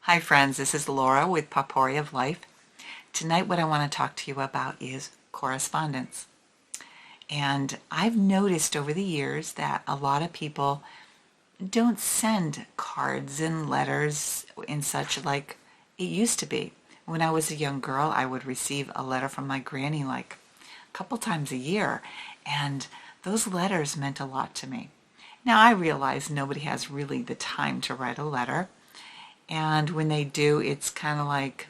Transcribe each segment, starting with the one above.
Hi friends, this is Laura with Potpourri of Life. Tonight what I want to talk to you about is correspondence. And I've noticed over the years that a lot of people don't send cards and letters and such like it used to be. When I was a young girl, I would receive a letter from my granny like a couple times a year, and those letters meant a lot to me. Now I realize nobody has really the time to write a letter. And when they do, it's kind of like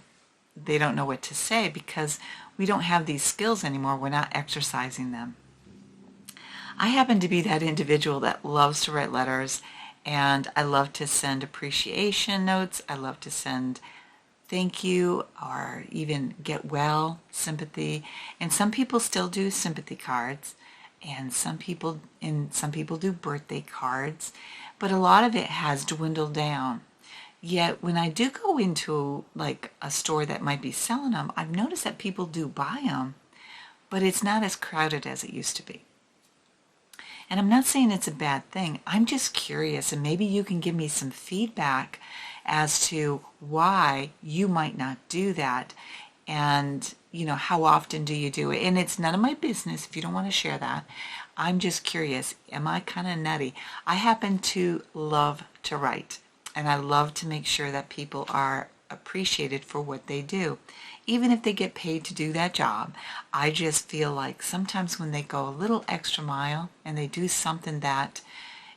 they don't know what to say because we don't have these skills anymore. We're not exercising them. I happen to be that individual that loves to write letters, and I love to send appreciation notes. I love to send thank you or even get well, sympathy. And some people still do sympathy cards, and some people do birthday cards, but a lot of it has dwindled down. Yet when I do go into like a store that might be selling them, I've noticed that people do buy them, but it's not as crowded as it used to be. And I'm not saying it's a bad thing. I'm just curious, and maybe you can give me some feedback as to why you might not do that, and how often do you do it? And it's none of my business if you don't want to share that. I'm just curious, am I kind of nutty? I happen to love to write. And I love to make sure that people are appreciated for what they do. Even if they get paid to do that job, I just feel like sometimes when they go a little extra mile and they do something that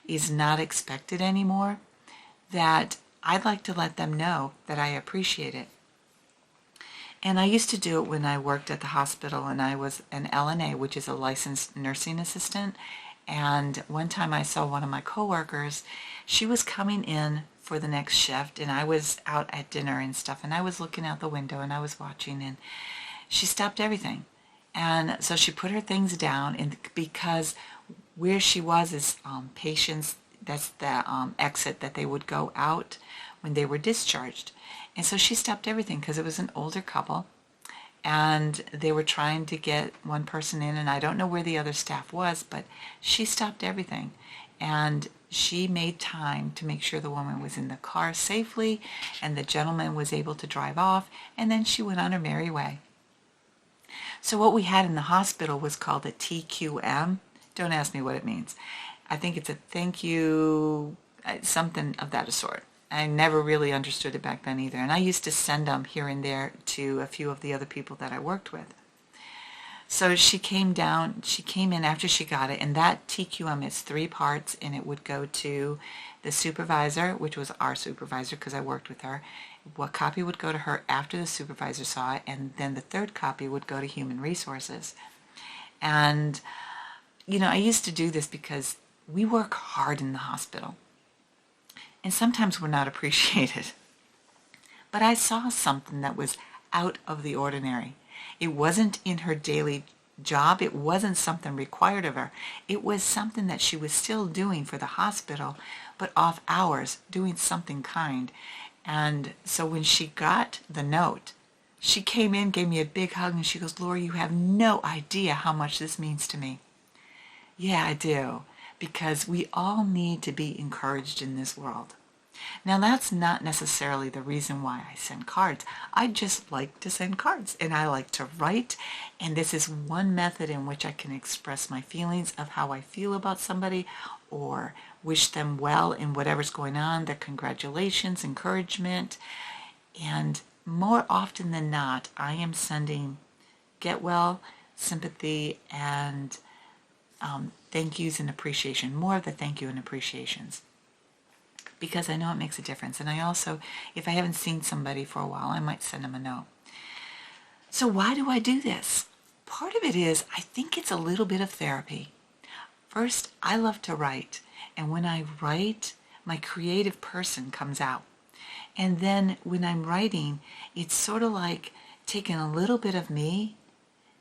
is not expected anymore, that I'd like to let them know that I appreciate it. And I used to do it when I worked at the hospital and I was an LNA, which is a licensed nursing assistant. And one time I saw one of my coworkers, she was coming in for the next shift, and I was out at dinner and stuff, and I was looking out the window and I was watching, and she stopped everything. And so she put her things down, and because where she was is patients, that's the exit that they would go out when they were discharged. And so she stopped everything because it was an older couple, and they were trying to get one person in, and I don't know where the other staff was, but she stopped everything. And she made time to make sure the woman was in the car safely and the gentleman was able to drive off, and then she went on her merry way. So what we had in the hospital was called a TQM. Don't ask me what it means. I think it's a thank you, something of that sort. I never really understood it back then either, and I used to send them here and there to a few of the other people that I worked with. So she came in after she got it, and that TQM is 3 parts, and it would go to the supervisor, which was our supervisor because I worked with her. What copy would go to her after the supervisor saw it, and then the 3rd copy would go to human resources. And, I used to do this because we work hard in the hospital, and sometimes we're not appreciated. But I saw something that was out of the ordinary. It wasn't in her daily job. It wasn't something required of her. It was something that she was still doing for the hospital, but off hours, doing something kind. And so when she got the note, she came in, gave me a big hug, and she goes, "Laura, you have no idea how much this means to me." Yeah, I do, because we all need to be encouraged in this world. Now, that's not necessarily the reason why I send cards. I just like to send cards, and I like to write, and this is one method in which I can express my feelings of how I feel about somebody, or wish them well in whatever's going on, their congratulations, encouragement. And more often than not, I am sending get well, sympathy, and thank yous and appreciation, more of the thank you and appreciations, because I know it makes a difference. And I also, if I haven't seen somebody for a while, I might send them a note. So why do I do this? Part of it is I think it's a little bit of therapy. First, I love to write, and when I write, my creative person comes out. And then when I'm writing, it's sort of like taking a little bit of me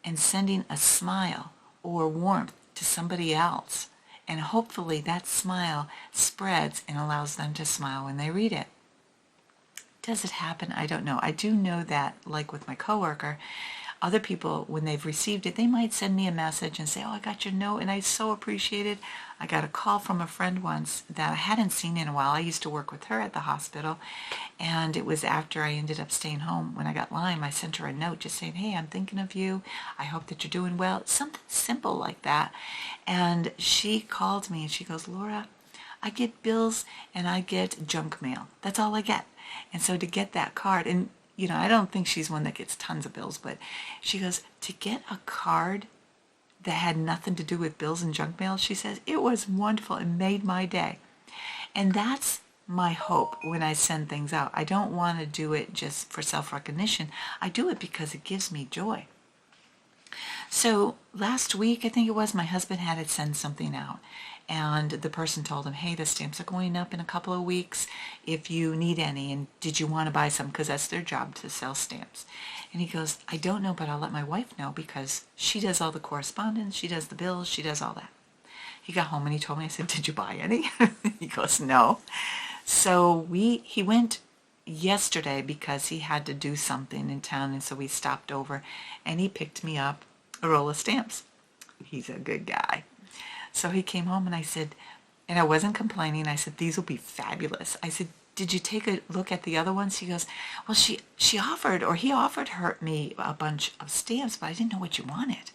and sending a smile or warmth to somebody else. And hopefully that smile spreads and allows them to smile when they read it. Does it happen? I don't know. I do know that, like with my coworker, Other people, when they've received it, they might send me a message and say, oh, I got your note and I so appreciate it. I got a call from a friend once that I hadn't seen in a while. I used to work with her at the hospital, and it was after I ended up staying home. When I got Lyme, I sent her a note just saying, hey, I'm thinking of you. I hope that you're doing well. Something simple like that. And she called me and she goes, Laura, I get bills and I get junk mail. That's all I get. And so to get that card, and I don't think she's one that gets tons of bills, but she goes, to get a card that had nothing to do with bills and junk mail, she says, it was wonderful. It made my day. And that's my hope when I send things out. I don't want to do it just for self-recognition. I do it because it gives me joy. So last week, I think it was, my husband had to send something out. And the person told him, hey, the stamps are going up in a couple of weeks if you need any. And did you want to buy some? Because that's their job, to sell stamps. And he goes, I don't know, but I'll let my wife know because she does all the correspondence. She does the bills. She does all that. He got home and he told me, I said, did you buy any? He goes, no. So he went yesterday because he had to do something in town. And so we stopped over and he picked me up a roll of stamps. He's a good guy. So he came home and I said, and I wasn't complaining, I said, these will be fabulous. I said, did you take a look at the other ones? He goes, well, he offered me a bunch of stamps, but I didn't know what you wanted.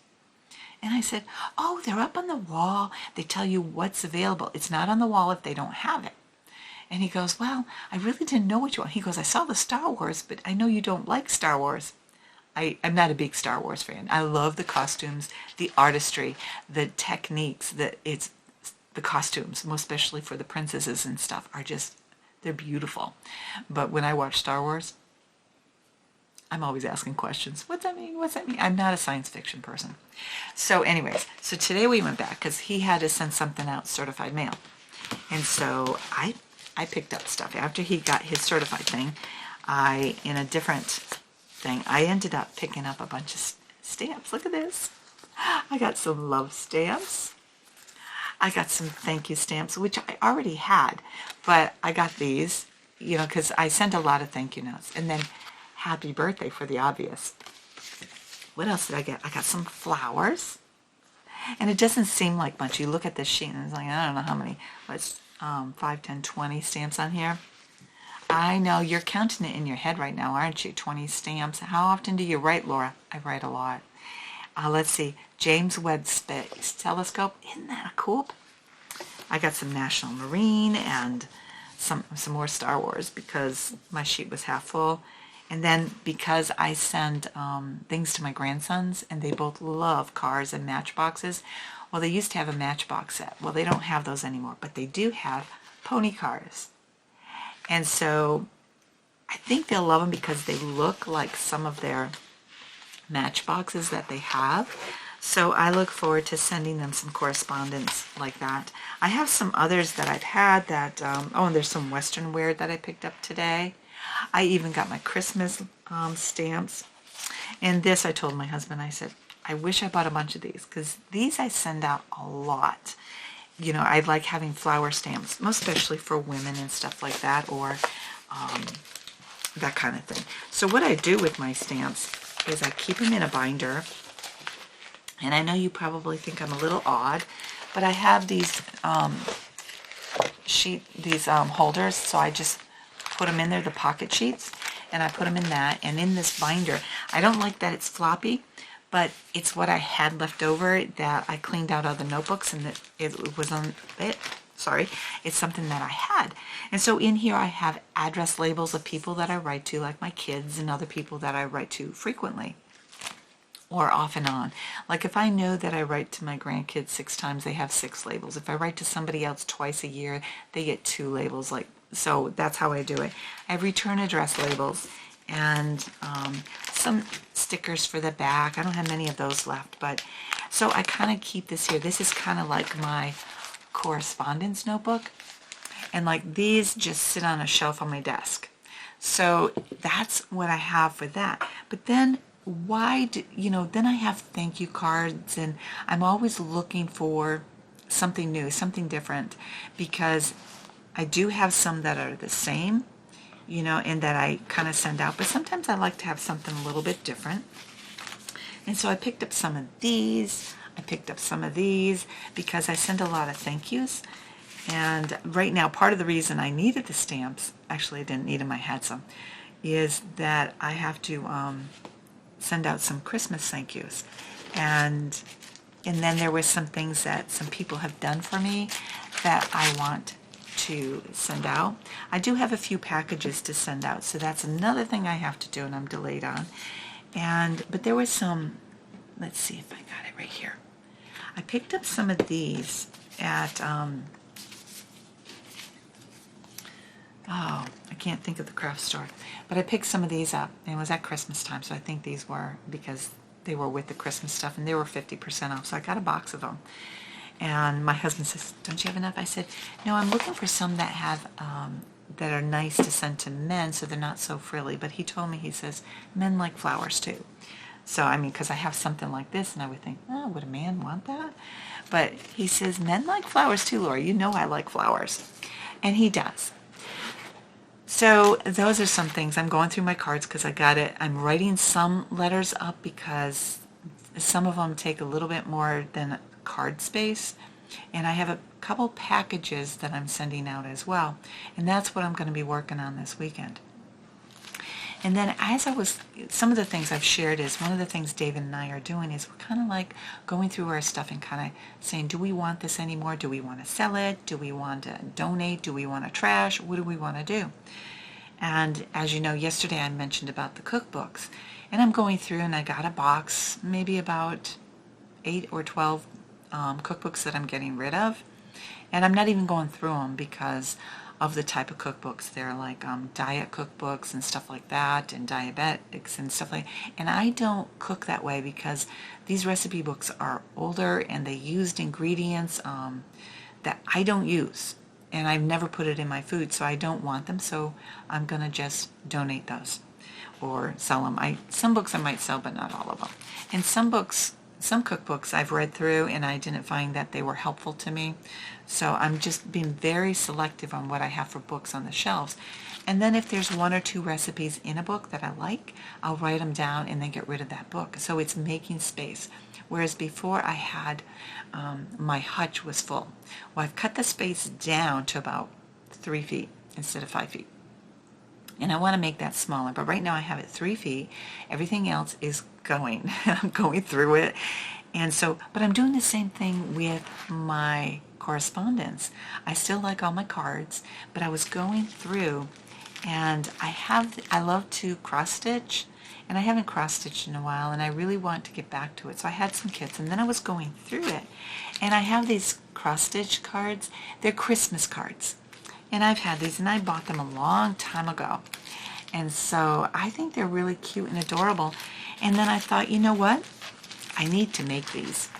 And I said, oh, they're up on the wall. They tell you what's available. It's not on the wall if they don't have it. And he goes, well, I really didn't know what you want. He goes, I saw the Star Wars, but I know you don't like Star Wars. I'm not a big Star Wars fan. I love the costumes, the artistry, the techniques, the costumes, most especially for the princesses and stuff, they're beautiful. But when I watch Star Wars, I'm always asking questions. What's that mean? What's that mean? I'm not a science fiction person. So anyways, so today we went back because he had to send something out, certified mail. And so I picked up stuff. After he got his certified thing, in a different thing, I ended up picking up a bunch of stamps. Look at this. I got some love stamps. I got some thank you stamps, which I already had, but I got these, because I sent a lot of thank you notes. And then happy birthday for the obvious. What else did I get? I got some flowers. And it doesn't seem like much. You look at this sheet and it's like, I don't know how many. What's 5, 10, 20 stamps on here? I know, you're counting it in your head right now, aren't you? 20 stamps. How often do you write, Laura? I write a lot. Let's see. James Webb Space Telescope. Isn't that cool? I got some National Marine and some more Star Wars because my sheet was half full. And then because I send things to my grandsons and they both love cars and matchboxes, well, they used to have a matchbox set. Well, they don't have those anymore, but they do have pony cars. And so I think they'll love them because they look like some of their matchboxes that they have. So I look forward to sending them some correspondence like that. I have some others that I've had that, and there's some Western wear that I picked up today. I even got my Christmas stamps. And this, I told my husband, I said, I wish I bought a bunch of these because these I send out a lot. I like having flower stamps, most especially for women and stuff like that, or that kind of thing. So what I do with my stamps is I keep them in a binder. And I know you probably think I'm a little odd, but I have these holders, so I just put them in there, the pocket sheets, and I put them in that. And in this binder, I don't like that it's floppy, but it's what I had left over that I cleaned out of the notebooks, and that it was on it. Sorry, it's something that I had. And so in here I have address labels of people that I write to, like my kids and other people that I write to frequently or off and on. Like if I know that I write to my grandkids 6 times, they have 6 labels. If I write to somebody else twice a year, they get 2 labels. So that's how I do it. I have return address labels and some stickers for the back. I don't have many of those left, but so I kind of keep this here. This is kind of like my correspondence notebook, and like these just sit on a shelf on my desk. So that's what I have for that. But then then I have thank you cards, and I'm always looking for something new, something different, because I do have some that are the same, and that I kind of send out, but sometimes I like to have something a little bit different. And so I picked up some of these. I picked up some of these because I send a lot of thank yous. And right now, part of the reason I needed the stamps, actually I didn't need them, I had some, is that I have to send out some Christmas thank yous. And then there were some things that some people have done for me that I want to send out. I do have a few packages to send out, so that's another thing I have to do and I'm delayed on. But there was some, let's see if I got it right here. I picked up some of these at, I can't think of the craft store, but I picked some of these up, and it was at Christmas time, so I think these were because they were with the Christmas stuff, and they were 50% off, so I got a box of them. And my husband says, don't you have enough? I said, no, I'm looking for some that have, that are nice to send to men so they're not so frilly. But he told me, he says, men like flowers too. So, I mean, because I have something like this, and I would think, oh, would a man want that? But he says, men like flowers too, Laura. You know I like flowers. And he does. So those are some things. I'm going through my cards because I got it. I'm writing some letters up because some of them take a little bit more than card space. And I have a couple packages that I'm sending out as well. And that's what I'm going to be working on this weekend. And then some of the things I've shared is one of the things David and I are doing is we're kind of like going through our stuff and kind of saying, do we want this anymore? Do we want to sell it? Do we want to donate? Do we want to trash? What do we want to do? And as you know, yesterday I mentioned about the cookbooks. And I'm going through and I got a box, maybe about 8 or 12 cookbooks that I'm getting rid of. And I'm not even going through them because of the type of cookbooks. They're like diet cookbooks and stuff like that, and diabetics and stuff like that. And I don't cook that way because these recipe books are older and they used ingredients that I don't use. And I've never put it in my food, so I don't want them. So I'm going to just donate those or sell them. Some books I might sell, but not all of them. And some cookbooks I've read through and I didn't find that they were helpful to me. So I'm just being very selective on what I have for books on the shelves. And then if there's 1 or 2 recipes in a book that I like, I'll write them down and then get rid of that book. So it's making space. Whereas before I had, my hutch was full. Well, I've cut the space down to about 3 feet instead of 5 feet. And I want to make that smaller, but right now I have it 3 feet. Everything else is going. I'm going through it. And so, but I'm doing the same thing with my correspondence. I still like all my cards, but I was going through and I love to cross stitch, and I haven't cross stitched in a while, and I really want to get back to it. So I had some kits, and then I was going through it, and I have these cross stitch cards. They're Christmas cards. And I've had these, and I bought them a long time ago. And so I think they're really cute and adorable. And then I thought, you know what? I need to make these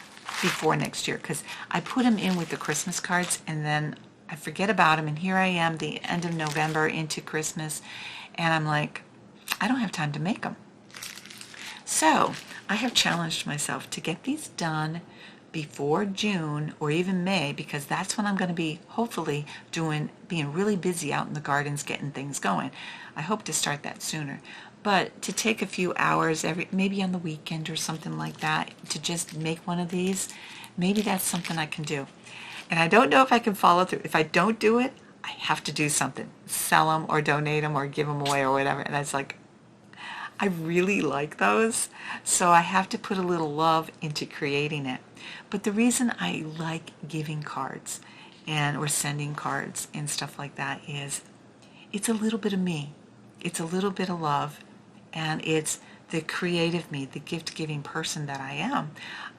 before next year because I put them in with the Christmas cards and then I forget about them. And here I am, the end of November into Christmas. And I'm like, I don't have time to make them. So I have challenged myself to get these done before June or even May, because that's when I'm going to be hopefully being really busy out in the gardens getting things going. I hope to start that sooner. But to take a few hours maybe on the weekend or something like that to just make one of these, maybe that's something I can do. And I don't know if I can follow through. If I don't do it, I have to do something. Sell them or donate them or give them away or whatever. And I was like, I really like those, so I have to put a little love into creating it. But the reason I like giving cards or sending cards and stuff like that is it's a little bit of me. It's a little bit of love, and it's the creative me, the gift-giving person that I am.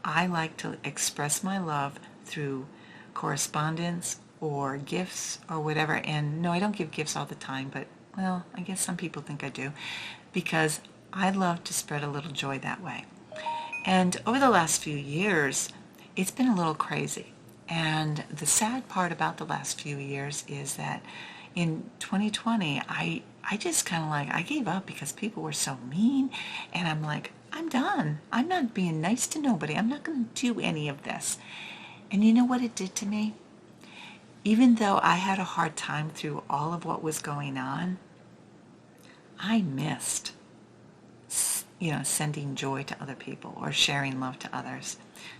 I like to express my love through correspondence or gifts or whatever. And no, I don't give gifts all the time, but well, I guess some people think I do, because I love to spread a little joy that way. And over the last few years, it's been a little crazy. And the sad part about the last few years is that in 2020, I just kind of I gave up because people were so mean. And I'm like, I'm done. I'm not being nice to nobody. I'm not going to do any of this. And you know what it did to me? Even though I had a hard time through all of what was going on, I missed sending joy to other people or sharing love to others.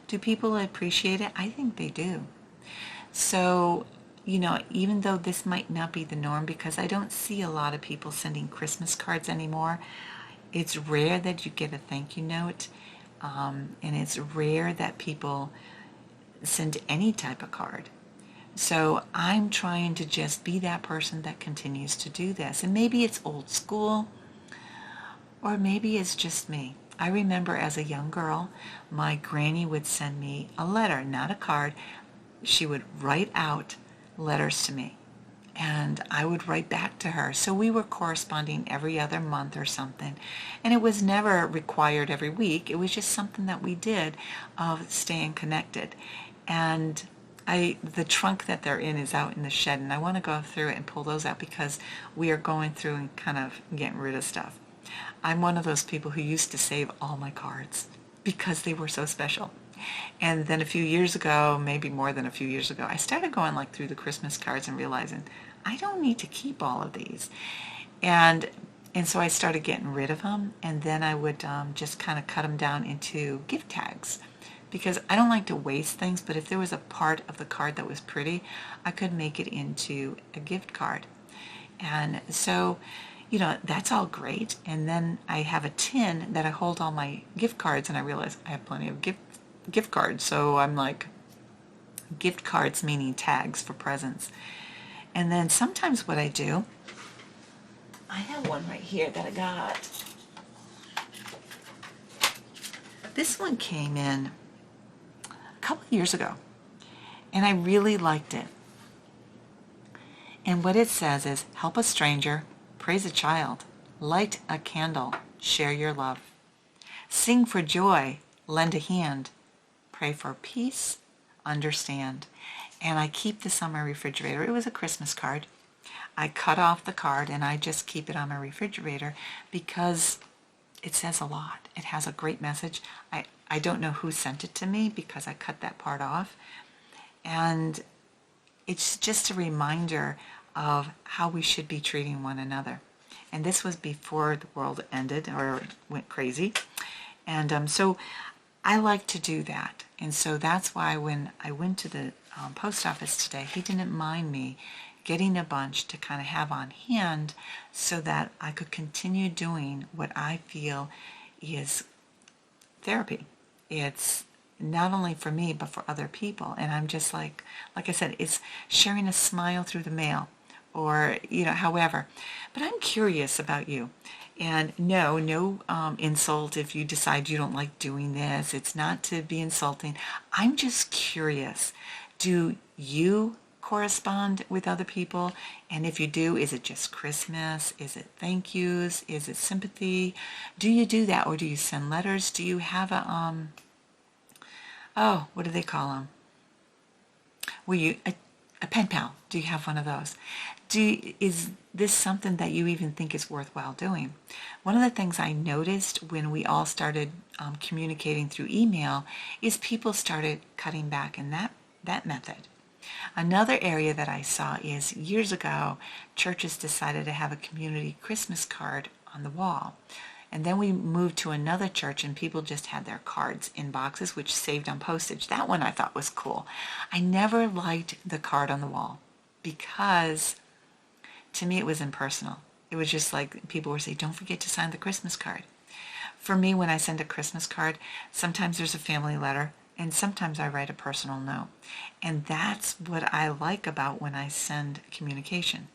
Do people appreciate it? I think they do. So, even though this might not be the norm, because I don't see a lot of people sending Christmas cards anymore, it's rare that you get a thank you note, and it's rare that people send any type of card. So I'm trying to just be that person that continues to do this. And maybe it's old school, or maybe it's just me. I remember as a young girl, my granny would send me a letter, not a card. She would write out letters to me, and I would write back to her. So we were corresponding every other month or something. And it was never required every week. It was just something that we did of staying connected. And the trunk that they're in is out in the shed, and I want to go through it and pull those out because we are going through and kind of getting rid of stuff. I'm one of those people who used to save all my cards because they were so special. And then a few years ago, maybe more than a few years ago, I started going like through the Christmas cards and realizing I don't need to keep all of these. And so I started getting rid of them, and then I would just kind of cut them down into gift tags, because I don't like to waste things, but if there was a part of the card that was pretty, I could make it into a gift card. And so, that's all great. And then I have a tin that I hold all my gift cards, and I realize I have plenty of gift cards. So I'm like, gift cards meaning tags for presents. And then sometimes what I do, I have one right here that I got. This one came in a couple of years ago, and I really liked it. And what it says is, help a stranger, praise a child, light a candle, share your love, sing for joy, lend a hand, pray for peace, understand. And I keep this on my refrigerator. It was a Christmas card. I cut off the card and I just keep it on my refrigerator because it says a lot. It has a great message. I don't know who sent it to me because I cut that part off. And it's just a reminder of how we should be treating one another. And this was before the world ended or went crazy. And so I like to do that. And so that's why when I went to the post office today, he didn't mind me getting a bunch to kind of have on hand so that I could continue doing what I feel is therapy. It's not only for me, but for other people. And I'm just like I said, it's sharing a smile through the mail or, however. But I'm curious about you. And no insult if you decide you don't like doing this. It's not to be insulting. I'm just curious. Do you correspond with other people? And if you do, is it just Christmas? Is it thank yous? Is it sympathy? Do you do that, or do you send letters? Do you have a what do they call them? A pen pal? Do you have one of those? Is this something that you even think is worthwhile doing? One of the things I noticed when we all started communicating through email is people started cutting back in that method. Another area that I saw is years ago, churches decided to have a community Christmas card on the wall. And then we moved to another church and people just had their cards in boxes, which saved on postage. That one I thought was cool. I never liked the card on the wall because to me it was impersonal. It was just like people would say, don't forget to sign the Christmas card. For me, when I send a Christmas card, sometimes there's a family letter and sometimes I write a personal note. And that's what I like about when I send communication.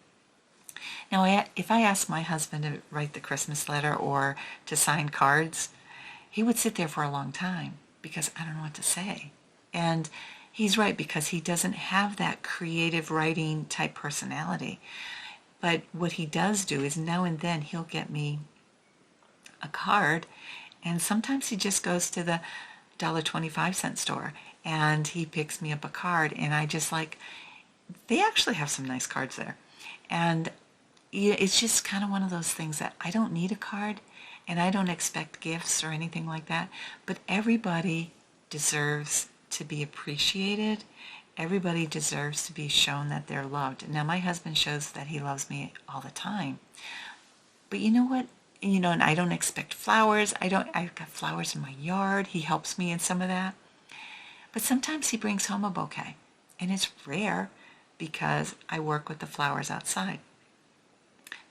Now, if I asked my husband to write the Christmas letter or to sign cards, he would sit there for a long time because I don't know what to say. And he's right, because he doesn't have that creative writing type personality. But what he does do is now and then he'll get me a card, and sometimes he just goes to the $1.25 store and he picks me up a card, and I just they actually have some nice cards there. And it's just kind of one of those things that I don't need a card and I don't expect gifts or anything like that, but everybody deserves to be appreciated. Everybody deserves to be shown that they're loved. Now, my husband shows that he loves me all the time. But you know what? and I don't expect flowers. I've got flowers in my yard. He helps me in some of that. But sometimes he brings home a bouquet, and it's rare because I work with the flowers outside.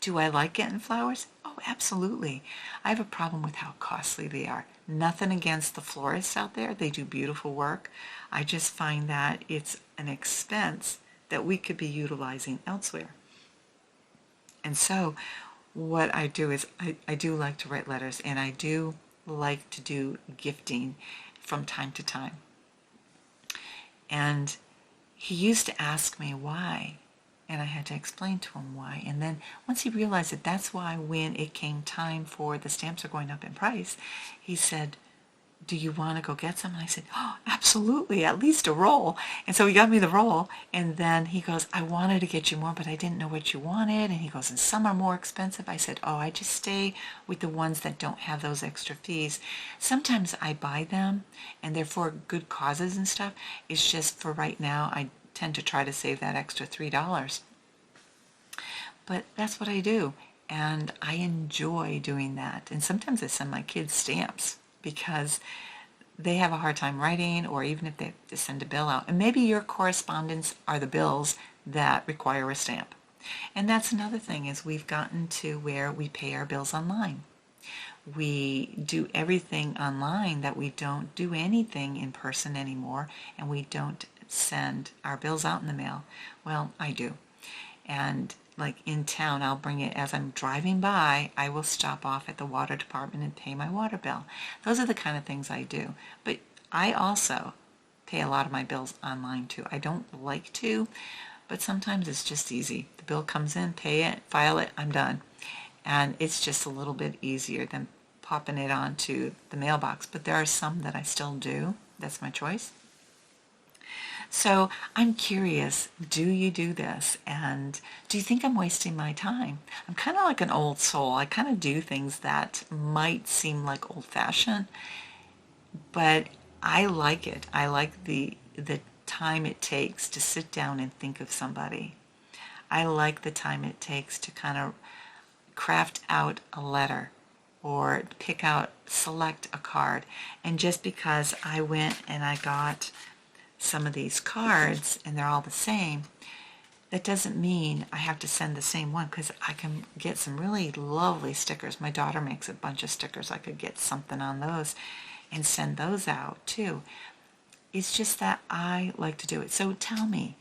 Do I like getting flowers? Oh, absolutely. I have a problem with how costly they are. Nothing against the florists out there. They do beautiful work. I just find that it's an expense that we could be utilizing elsewhere. And so what I do is I do like to write letters, and I do like to do gifting from time to time. And he used to ask me why, and I had to explain to him why. And then once he realized that that's why, when it came time for the stamps are going up in price, he said, do you want to go get some? And I said, oh, absolutely, at least a roll. And so he got me the roll, and then he goes, I wanted to get you more, but I didn't know what you wanted. And he goes, and some are more expensive. I said, oh, I just stay with the ones that don't have those extra fees. Sometimes I buy them, and they're for good causes and stuff. It's just for right now, I tend to try to save that extra $3. But that's what I do, and I enjoy doing that. And sometimes I send my kids stamps because they have a hard time writing, or even if they have to send a bill out. And maybe your correspondence are the bills that require a stamp. And that's another thing, is we've gotten to where we pay our bills online. We do everything online, that we don't do anything in person anymore, and we don't send our bills out in the mail. Well, I do. And like in town, I'll bring it as I'm driving by. I will stop off at the water department and pay my water bill. Those are the kind of things I do. But I also pay a lot of my bills online too. I don't like to, but sometimes it's just easy. The bill comes in, pay it, file it, I'm done. And it's just a little bit easier than popping it onto the mailbox. But there are some that I still do. That's my choice. So I'm curious, do you do this? And do you think I'm wasting my time? I'm kind of like an old soul. I kind of do things that might seem like old-fashioned, but I like it. I like the time it takes to sit down and think of somebody. I like the time it takes to kind of craft out a letter, or select a card. And just because I went and I got some of these cards and they're all the same, that doesn't mean I have to send the same one, because I can get some really lovely stickers. My daughter makes a bunch of stickers. I could get something on those and send those out too. It's just that I like to do it. So tell me,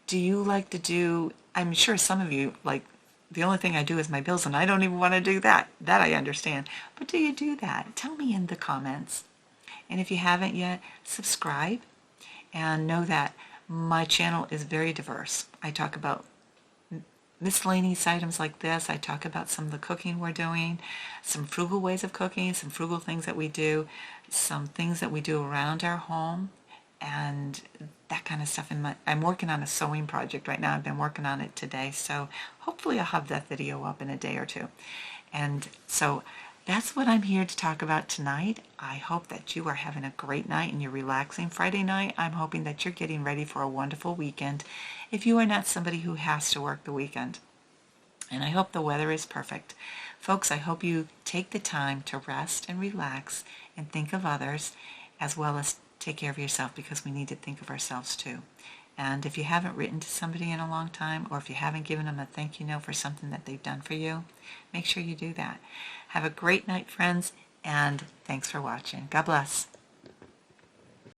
do you like to do, I'm sure some of you, like, the only thing I do is my bills, and I don't even want to do that. That I understand. But do you do that? Tell me in the comments. And if you haven't yet, subscribe. And know that my channel is very diverse. I talk about miscellaneous items like this. I talk about some of the cooking we're doing, some frugal ways of cooking, some frugal things that we do, some things that we do around our home, and that kind of stuff. I'm working on a sewing project right now. I've been working on it today, so hopefully I'll have that video up in a day or two. And so that's what I'm here to talk about tonight. I hope that you are having a great night and you're relaxing. Friday night, I'm hoping that you're getting ready for a wonderful weekend, if you are not somebody who has to work the weekend. And I hope the weather is perfect. Folks, I hope you take the time to rest and relax and think of others, as well as take care of yourself, because we need to think of ourselves too. And if you haven't written to somebody in a long time, or if you haven't given them a thank you note for something that they've done for you, make sure you do that. Have a great night, friends, and thanks for watching. God bless.